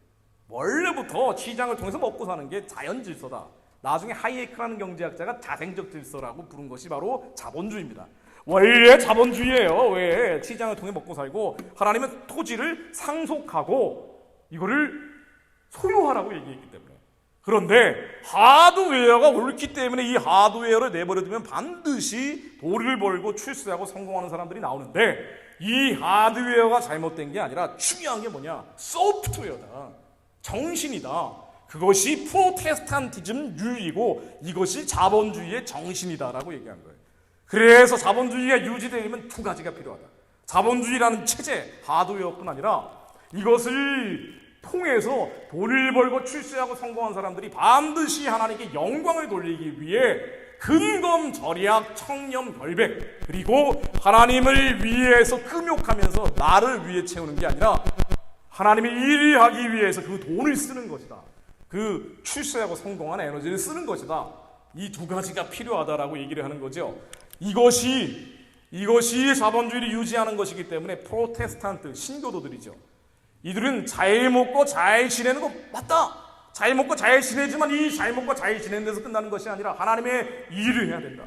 원래부터 시장을 통해서 먹고 사는 게 자연질서다. 나중에 하이에크라는 경제학자가 자생적 질서라고 부른 것이 바로 자본주의입니다. 원래 자본주의예요. 왜? 시장을 통해 먹고 살고 하나님은 토지를 상속하고 이거를 소유하라고 얘기했기 때문에. 그런데 하드웨어가 옳기 때문에 이 하드웨어를 내버려두면 반드시 돈을 벌고 출세하고 성공하는 사람들이 나오는데, 이 하드웨어가 잘못된 게 아니라 중요한 게 뭐냐? 소프트웨어다. 정신이다. 그것이 프로테스탄티즘 윤리고 이것이 자본주의의 정신이다라고 얘기한 거예요. 그래서 자본주의가 유지되려면 두 가지가 필요하다. 자본주의라는 체제, 하드웨어뿐 아니라 이것을 통해서 돈을 벌고 출세하고 성공한 사람들이 반드시 하나님께 영광을 돌리기 위해 근검, 절약, 청렴, 결백, 그리고 하나님을 위해서 끔욕하면서 나를 위해 채우는 게 아니라 하나님의 일을 하기 위해서 그 돈을 쓰는 것이다. 그 출세하고 성공한 에너지를 쓰는 것이다. 이 두 가지가 필요하다라고 얘기를 하는 거죠. 이것이 자본주의를 유지하는 것이기 때문에 프로테스탄트 신교도들이죠. 이들은 잘 먹고 잘 지내는 거 맞다. 잘 먹고 잘 지내지만 이 잘 먹고 잘 지내는 데서 끝나는 것이 아니라 하나님의 일을 해야 된다.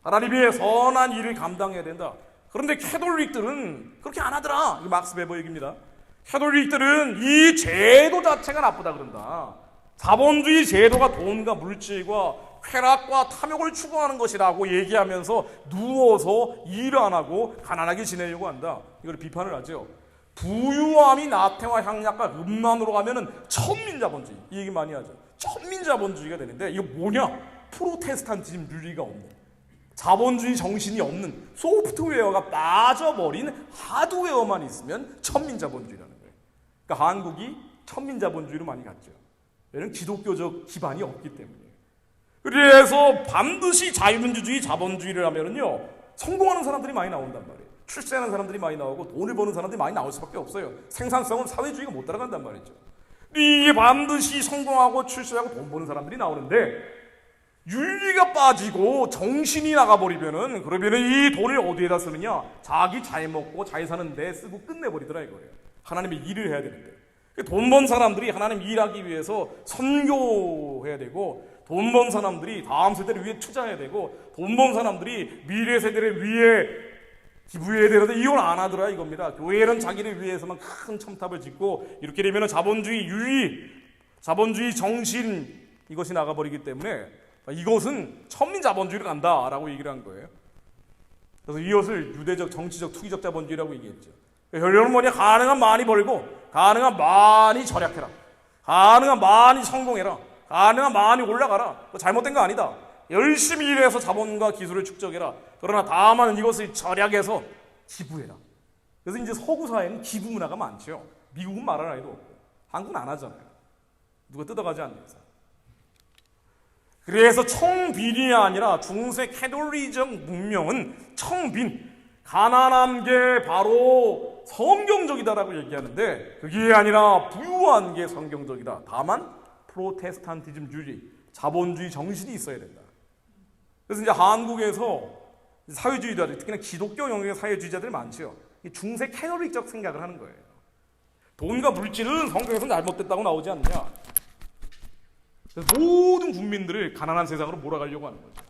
하나님의 선한 일을 감당해야 된다. 그런데 캐톨릭들은 그렇게 안 하더라. 이거 막스 베버 얘기입니다. 캐톨릭들은 이 제도 자체가 나쁘다 그런다. 자본주의 제도가 돈과 물질과 쾌락과 탐욕을 추구하는 것이라고 얘기하면서 누워서 일 안 하고 가난하게 지내려고 한다. 이걸 비판을 하죠. 부유함이 나태와 향락과 음란으로 가면은 천민자본주의, 이 얘기 많이 하죠. 천민자본주의가 되는데 이거 뭐냐? 프로테스탄티즘 윤리가 없는, 자본주의 정신이 없는, 소프트웨어가 빠져버린 하드웨어만 있으면 천민자본주의라는 거예요. 그러니까 한국이 천민자본주의로 많이 갔죠. 왜냐하면 기독교적 기반이 없기 때문이에요. 그래서 반드시 자유민주주의, 자본주의를 하면은요, 성공하는 사람들이 많이 나온단 말이에요. 출세하는 사람들이 많이 나오고 돈을 버는 사람들이 많이 나올 수밖에 없어요. 생산성은 사회주의가 못 따라간단 말이죠. 이게 반드시 성공하고 출세하고 돈 버는 사람들이 나오는데, 윤리가 빠지고 정신이 나가버리면은, 그러면은 이 돈을 어디에다 쓰느냐? 자기 잘 먹고 잘 사는 데 쓰고 끝내버리더라 이거예요. 하나님의 일을 해야 되는데. 돈 번 사람들이 하나님 일하기 위해서 선교해야 되고, 돈 번 사람들이 다음 세대를 위해 투자해야 되고, 돈 번 사람들이 미래 세대를 위해 기부해야 되는데 이걸 안 하더라 이겁니다. 교회는 자기를 위해서만 큰 첨탑을 짓고, 이렇게 되면 자본주의 유의, 자본주의 정신, 이것이 나가버리기 때문에 이것은 천민 자본주의로 간다라고 얘기를 한 거예요. 그래서 이것을 유대적 정치적 투기적 자본주의라고 얘기했죠. 결론은 뭐냐? 가능한 많이 벌고, 가능한 많이 절약해라, 가능한 많이 성공해라, 가능한 많이 올라가라. 잘못된 거 아니다. 열심히 일해서 자본과 기술을 축적해라. 그러나 다만 이것을 절약해서 기부해라. 그래서 이제 서구 사회는 기부 문화가 많죠. 미국은 말할 나위도 없고, 한국은 안 하잖아요. 누가 뜯어가지 않는 이상. 그래서 청빈이 아니라 중세 캐톨리적 문명은 청빈, 가난한 게 바로 성경적이다라고 얘기하는데, 그게 아니라 부유한 게 성경적이다. 다만 프로테스탄티즘주의, 자본주의 정신이 있어야 된다. 그래서 이제 한국에서 사회주의자들, 특히나 기독교 영역의 사회주의자들이 많죠. 중세 캐톨릭적 생각을 하는 거예요. 돈과 물질은 성경에서 잘못됐다고 나오지 않느냐. 그래서 모든 국민들을 가난한 세상으로 몰아가려고 하는 거죠.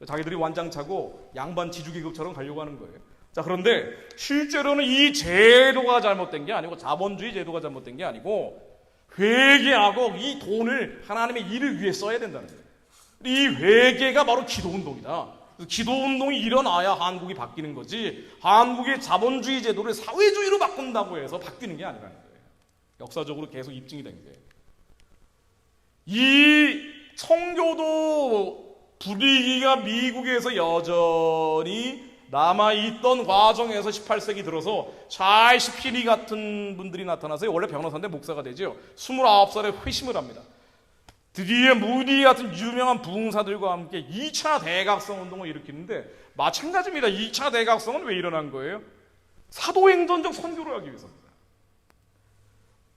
자기들이 완장차고 양반 지주계급처럼 가려고 하는 거예요. 자, 그런데 실제로는 이 제도가 잘못된 게 아니고, 자본주의 제도가 잘못된 게 아니고, 회개하고 이 돈을 하나님의 일을 위해 써야 된다는 거예요. 이 회개가 바로 기도운동이다. 기도운동이 일어나야 한국이 바뀌는 거지, 한국의 자본주의 제도를 사회주의로 바꾼다고 해서 바뀌는 게 아니라는 거예요. 역사적으로 계속 입증이 된 거예요. 이 청교도 분위기가 미국에서 여전히 남아있던 과정에서 18세기 들어서 찰스 피리 같은 분들이 나타나서, 원래 변호사인데 목사가 되죠. 29살에 회심을 합니다. 드디어 무디 같은 유명한 부흥사들과 함께 2차 대각성 운동을 일으키는데, 마찬가지입니다. 2차 대각성은 왜 일어난 거예요? 사도행전적 선교를 하기 위해서입니다.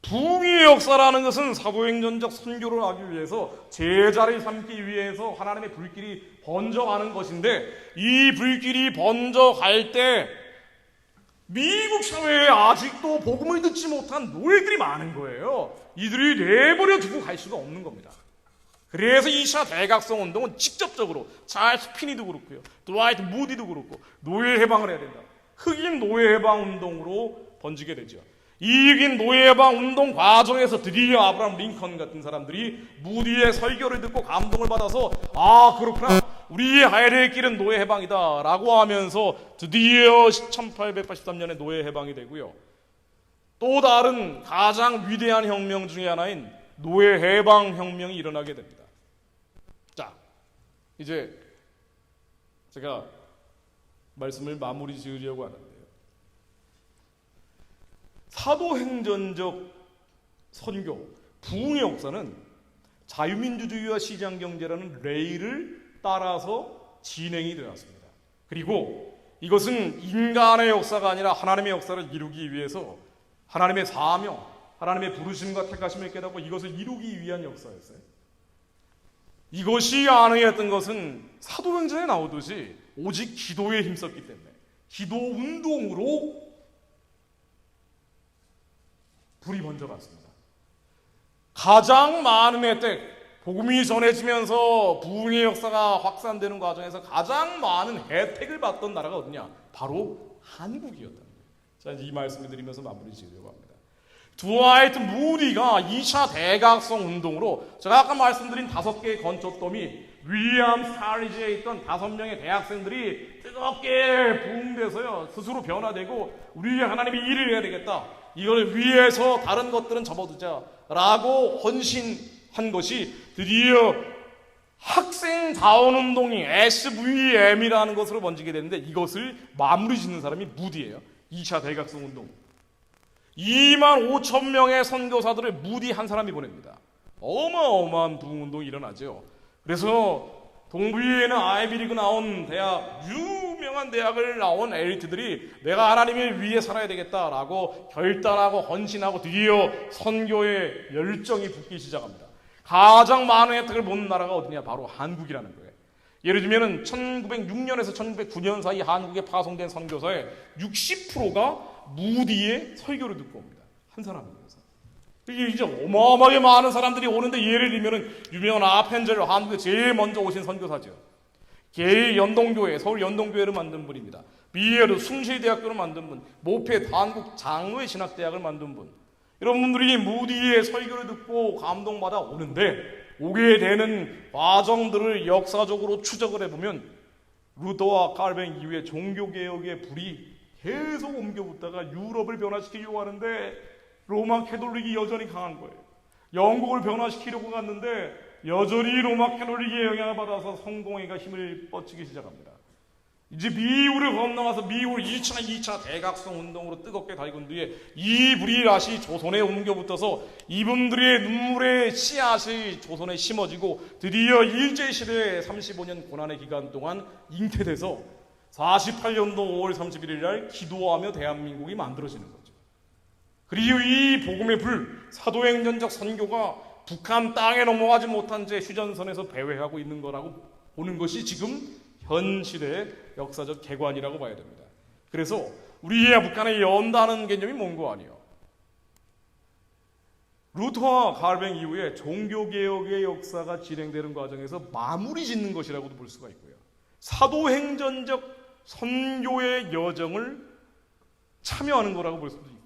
부흥의 역사라는 것은 사도행전적 선교를 하기 위해서, 제자를 삼기 위해서 하나님의 불길이 번져가는 것인데, 이 불길이 번져갈 때 미국 사회에 아직도 복음을 듣지 못한 노예들이 많은 거예요. 이들이 내버려 두고 갈 수가 없는 겁니다. 그래서 2차 대각성 운동은 직접적으로 찰스 피니도 그렇고요, 드와이트 무디도 그렇고, 노예 해방을 해야 된다. 흑인 노예 해방 운동으로 번지게 되죠. 이 흑인 노예 해방 운동 과정에서 드디어 아브라함 링컨 같은 사람들이 무디의 설교를 듣고 감동을 받아서, 아, 그렇구나, 우리의 가야 될 길은 노예 해방이다 라고 하면서 드디어 1883년에 노예 해방이 되고요. 또 다른 가장 위대한 혁명 중에 하나인 노예 해방 혁명이 일어나게 됩니다. 자, 이제 제가 말씀을 마무리 지으려고 하는데요. 사도행전적 선교, 부흥의 역사는 자유민주주의와 시장경제라는 레일을 따라서 진행이 되었습니다. 그리고 이것은 인간의 역사가 아니라 하나님의 역사를 이루기 위해서 하나님의 사명, 하나님의 부르심과 택하심을 깨닫고 이것을 이루기 위한 역사였어요. 이것이 가능했던 것은 사도행전에 나오듯이 오직 기도에 힘썼기 때문에, 기도 운동으로 불이 번져갔습니다. 가장 많은 혜택, 복음이 전해지면서 부흥의 역사가 확산되는 과정에서 가장 많은 혜택을 받던 나라가 어디냐? 바로 한국이었다는 거예요. 자, 이 말씀을 드리면서 마무리 지으려고 합니다. 드와이트 무디가 2차 대각성 운동으로, 제가 아까 말씀드린 5개의 건초더미, 윌리엄 스타리지에 있던 5명의 대학생들이 뜨겁게 부흥돼서요, 스스로 변화되고 우리 하나님이 일을 해야 되겠다, 이걸 위해서 다른 것들은 접어두자 라고 헌신한 것이 드디어 학생 자원운동이 SVM이라는 것으로 번지게 되는데, 이것을 마무리 짓는 사람이 무디예요. 2차 대각성 운동. 25,000명의 선교사들을 무디 한 사람이 보냅니다. 어마어마한 부흥운동이 일어나죠. 그래서 동부에는 아이비리그 나온 대학, 유명한 대학을 나온 엘리트들이 내가 하나님을 위해 살아야 되겠다라고 결단하고 헌신하고 드디어 선교의 열정이 붙기 시작합니다. 가장 많은 혜택을 본 나라가 어디냐? 바로 한국이라는 거예요. 예를 들면 1906년에서 1909년 사이 한국에 파송된 선교사의 60%가 무디의 설교를 듣고 옵니다. 한 사람이면서. 이게 이제 어마어마하게 많은 사람들이 오는데, 예를 들면은 유명한 아펜젤, 한국에 제일 먼저 오신 선교사죠. 개의 연동교회, 서울 연동교회를 만든 분입니다. 미에르 숭실대학교를 만든 분, 모페 한국 장로회 신학대학을 만든 분. 이런 분들이 무디의 설교를 듣고 감동받아 오는데, 오게 되는 과정들을 역사적으로 추적을 해보면 루터와 칼뱅 이후에 종교개혁의 불이 계속 옮겨붙다가 유럽을 변화시키려고 하는데 로마 캐톨릭이 여전히 강한 거예요. 영국을 변화시키려고 갔는데 여전히 로마 캐톨릭의 영향을 받아서 성공회가 힘을 뻗치기 시작합니다. 이제 미국을 건너가서 미국을 2차 대각성 운동으로 뜨겁게 달군 뒤에 이 불이 다시 조선에 옮겨붙어서 이분들의 눈물의 씨앗이 조선에 심어지고 드디어 일제시대의 35년 고난의 기간 동안 잉태돼서 48년도 5월 31일 날 기도하며 대한민국이 만들어지는 거죠. 그리고 이 복음의 불, 사도행전적 선교가 북한 땅에 넘어가지 못한 채 휴전선에서 배회하고 있는 거라고 보는 것이 지금 현 시대의 역사적 객관이라고 봐야 됩니다. 그래서 우리의 북한에 연다는 개념이 뭔 거 아니에요. 루터와 칼뱅 이후에 종교개혁의 역사가 진행되는 과정에서 마무리 짓는 것이라고도 볼 수가 있고요. 사도행전적 선교의 여정을 참여하는 거라고 볼 수도 있고요.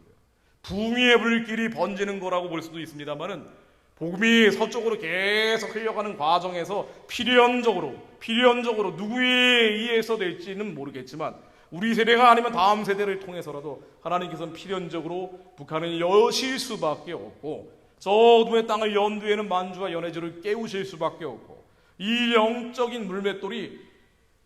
붕의 불길이 번지는 거라고 볼 수도 있습니다만은 복음이 서쪽으로 계속 흘러가는 과정에서 필연적으로 누구에 의해서 될지는 모르겠지만 우리 세대가 아니면 다음 세대를 통해서라도 하나님께서는 필연적으로 북한을 여실 수밖에 없고 저 어둠의 땅을 연두에는 만주와 연해주를 깨우실 수밖에 없고 이 영적인 물맷돌이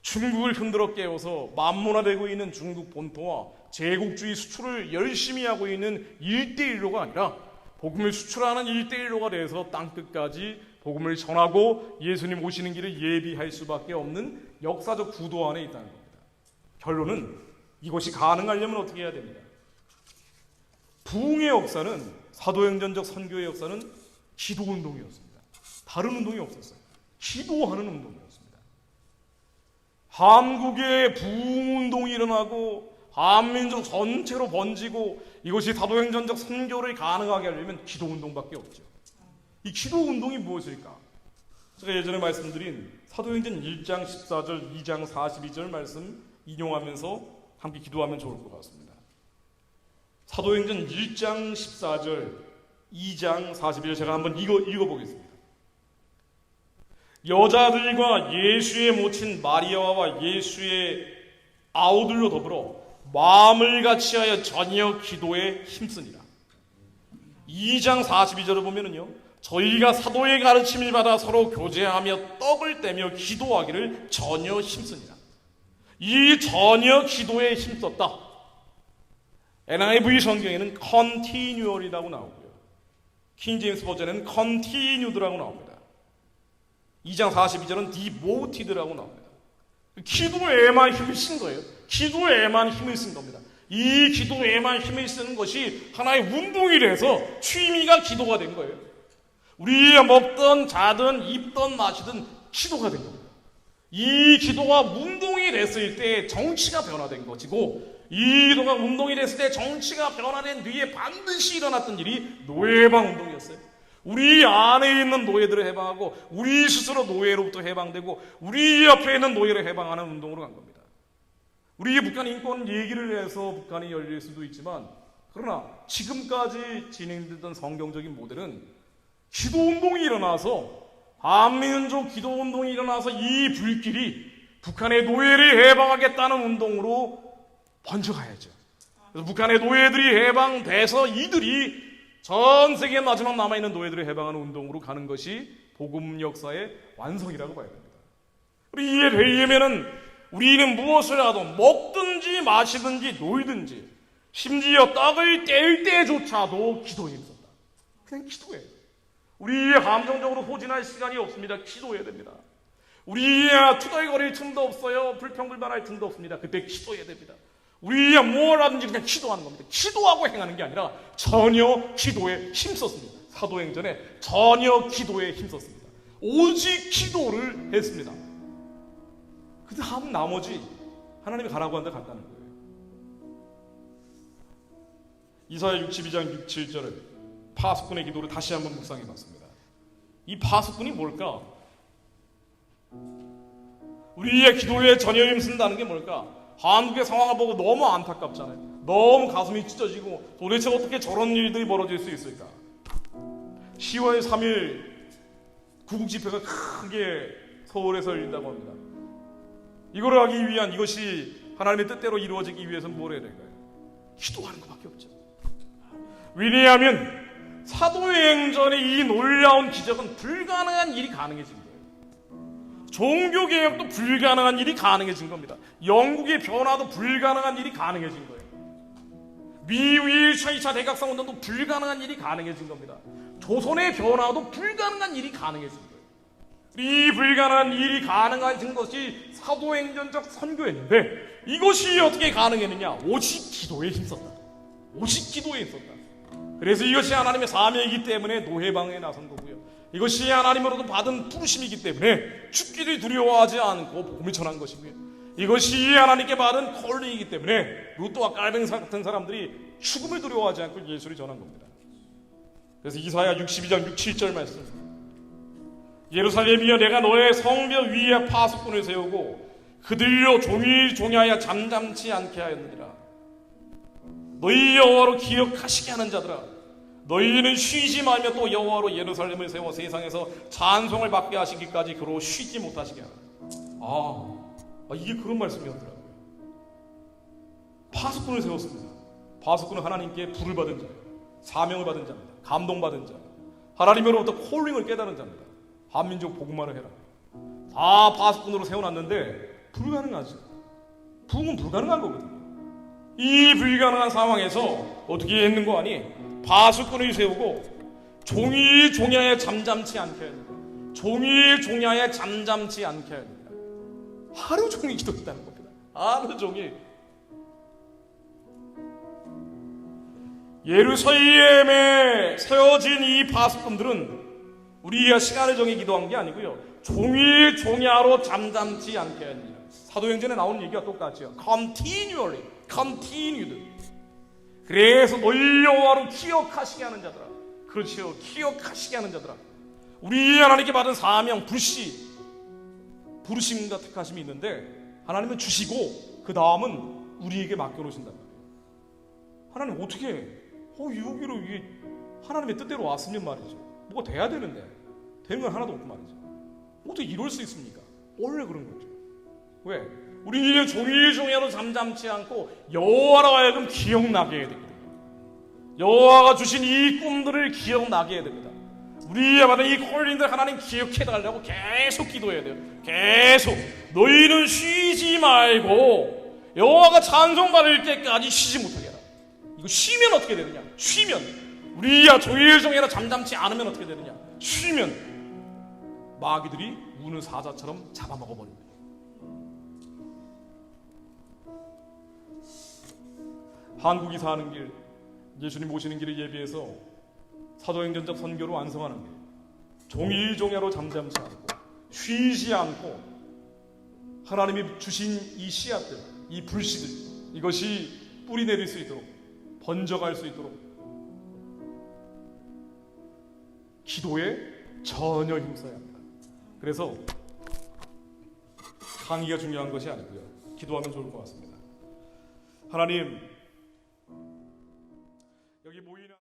중국을 흔들어 깨워서 만문화되고 있는 중국 본토와 제국주의 수출을 열심히 하고 있는 1대1로가 아니라 복음을 수출하는 1대1로가 돼서 땅끝까지 복음을 전하고 예수님 오시는 길을 예비할 수밖에 없는 역사적 구도 안에 있다는 겁니다. 결론은 이것이 가능하려면 어떻게 해야 됩니다. 부흥의 역사는 사도행전적 선교의 역사는 기도운동이었습니다. 다른 운동이 없었어요. 기도하는 운동이었습니다. 한국에 부흥운동이 일어나고 한민족 전체로 번지고 이것이 사도행전적 선교를 가능하게 하려면 기도운동밖에 없죠. 이 기도운동이 무엇일까? 제가 예전에 말씀드린 사도행전 1장 14절, 2장 42절 말씀 인용하면서 함께 기도하면 좋을 것 같습니다. 사도행전 1장 14절, 2장 42절 제가 한번 읽어보겠습니다. 여자들과 예수의 모친 마리아와 예수의 아우들로 더불어 마음을 같이하여 전혀 기도에 힘쓰니라. 2장 42절을 보면은요, 저희가 사도의 가르침을 받아 서로 교제하며 떡을 떼며 기도하기를 전혀 힘쓰니라. 이 전혀 기도에 힘썼다. NIV 성경에는 continual이라고 나오고요. 킹제임스 버전에는 continued라고 나옵니다. 2장 42절은 devoted라고 나옵니다. 기도에만 힘을 쓴 거예요. 기도에만 힘을 쓴 겁니다. 이 기도에만 힘을 쓰는 것이 하나의 운동이 돼서 취미가 기도가 된 거예요. 우리가 먹든 자든 입든 마시든 기도가 된 겁니다. 이 기도가 운동이 됐을 때 정치가 변화된 것이고 이 기도가 운동이 됐을 때 정치가 변화된 뒤에 반드시 일어났던 일이 노예해방 운동이었어요. 우리 안에 있는 노예들을 해방하고 우리 스스로 노예로부터 해방되고 우리 옆에 있는 노예를 해방하는 운동으로 간 겁니다. 우리 북한 인권 얘기를 해서 북한이 열릴 수도 있지만 그러나 지금까지 진행되던 성경적인 모델은 기도운동이 일어나서 한민족 기도운동이 일어나서 이 불길이 북한의 노예를 해방하겠다는 운동으로 번져가야죠. 그래서 북한의 노예들이 해방돼서 이들이 전 세계에 마지막 남아있는 노예들을 해방하는 운동으로 가는 것이 복음 역사의 완성이라고 봐야 됩니다. 우리 이에 되려면은 우리는 무엇을 하도 먹든지 마시든지 놀든지 심지어 떡을 뗄 때조차도 기도에 힘쓴다. 그냥 기도해요. 우리 감정적으로 소진할 시간이 없습니다. 기도해야 됩니다. 우리 투덜거릴 틈도 없어요. 불평불만할 틈도 없습니다. 그때 기도해야 됩니다. 우리가 뭘 하든지 그냥 기도하는 겁니다. 기도하고 행하는 게 아니라 전혀 기도에 힘썼습니다. 사도행전에 전혀 기도에 힘썼습니다. 오직 기도를 했습니다. 그 다음 나머지 하나님이 가라고 한다 간다는 거예요. 이사야 62장 6, 7절을 파수꾼의 기도를 다시 한번 묵상해봤습니다. 이 파수꾼이 뭘까? 우리의 기도에 전혀 힘쓴다는 게 뭘까? 한국의 상황을 보고 너무 안타깝잖아요. 너무 가슴이 찢어지고 도대체 어떻게 저런 일들이 벌어질 수 있을까? 10월 3일 구국 집회가 크게 서울에서 열린다고 합니다. 이거를 하기 위한, 이것이 하나님의 뜻대로 이루어지기 위해서는 뭘 해야 될까요? 기도하는 것밖에 없죠. 왜냐하면 사도행전의 이 놀라운 기적은 불가능한 일이 가능해진 거예요. 종교개혁도 불가능한 일이 가능해진 겁니다. 영국의 변화도 불가능한 일이 가능해진 거예요. 미국의 2차 대각성운동도 불가능한 일이 가능해진 겁니다. 조선의 변화도 불가능한 일이 가능해진 거예요. 이 불가능한 일이 가능해진 것이 사도행전적 선교였는데, 이것이 어떻게 가능했느냐? 오직 기도에 힘썼다. 오직 기도에 힘썼다. 그래서 이것이 하나님의 사명이기 때문에 노회방에 나선 거고요. 이것이 하나님으로도 받은 부르심이기 때문에 죽기를 두려워하지 않고 복음을 전한 것이고요. 이것이 하나님께 받은 콜링이기 때문에 루트와 깔뱅사 같은 사람들이 죽음을 두려워하지 않고 예수를 전한 겁니다. 그래서 이사야 62장 6, 7절 말씀, 예루살렘이여 내가 너의 성벽 위에 파수꾼을 세우고 그들로 종일종이하여 잠잠치 않게 하였느니라. 너희 여호와로 기억하시게 하는 자들아, 너희는 쉬지 말며 또 여호와로 예루살렘을 세워 세상에서 찬송을 받게 하시기까지 그로 쉬지 못하시게 하라. 이게 그런 말씀이었더라고요. 파수꾼을 세웠습니다. 파수꾼은 하나님께 부를 받은 자예요. 사명을 받은 자입니다. 감동받은 자, 하나님으로부터 콜링을 깨달은 자입니다. 한민족 복음화를 해라. 다 파수꾼으로 세워놨는데 불가능하죠. 부흥은 불가능한 거거든요. 이 불가능한 상황에서 어떻게 했는 거 아니? 파수꾼을 세우고 종일 종야에 잠잠치 않게 해야 됩니다. 종일 종야에 잠잠치 않게 해야 됩니다. 하루 종일 기도했다는 겁니다. 하루 종일. 예루살렘에 세워진 이 파수꾼들은 우리가 시간을 정해 기도한 게 아니고요, 종일 종야로 잠잠치 않게 해야 됩니다. 사도행전에 나오는 얘기가 똑같죠. Continually, continued. 그래서 너희 여호와로 기억하시게 하는 자들아. 그렇죠. 기억하시게 하는 자들아. 우리 하나님께 받은 사명, 부르심과 택하심이 있는데, 하나님은 주시고 그 다음은 우리에게 맡겨놓으신단 말이에요. 하나님 어떻게 여기로 이게 하나님의 뜻대로 왔으면 말이죠. 뭐가 돼야 되는데 되는 건 하나도 없고 말이죠. 어떻게 이럴 수 있습니까? 원래 그런 거죠. 왜? 우리는 종일종일로 잠잠치 않고 여호와로 하여금 기억나게 해야 됩니다. 여호와가 주신 이 꿈들을 기억나게 해야 됩니다. 우리가 받은 이 콜링들 하나님 기억해달라고 계속 기도해야 돼요. 계속. 너희는 쉬지 말고 여호와가 찬송받을 때까지 쉬지 못하게 해라. 이거 쉬면 어떻게 되느냐? 쉬면, 우리야 종일종일로 잠잠치 않으면 어떻게 되느냐? 쉬면 마귀들이 우는 사자처럼 잡아먹어버립니다. 한국이 사는 길, 예수님 오시는 길을 예비해서 사도행전적 선교로 완성하는 길, 종일종야로 잠잠치 않고 쉬지 않고 하나님이 주신 이 씨앗들, 이 불씨들, 이것이 뿌리 내릴 수 있도록, 번져갈 수 있도록 기도에 전혀 힘써야 합니다. 그래서 강의가 중요한 것이 아니고요, 기도하면 좋을 것 같습니다. 하나님, 여기 모이는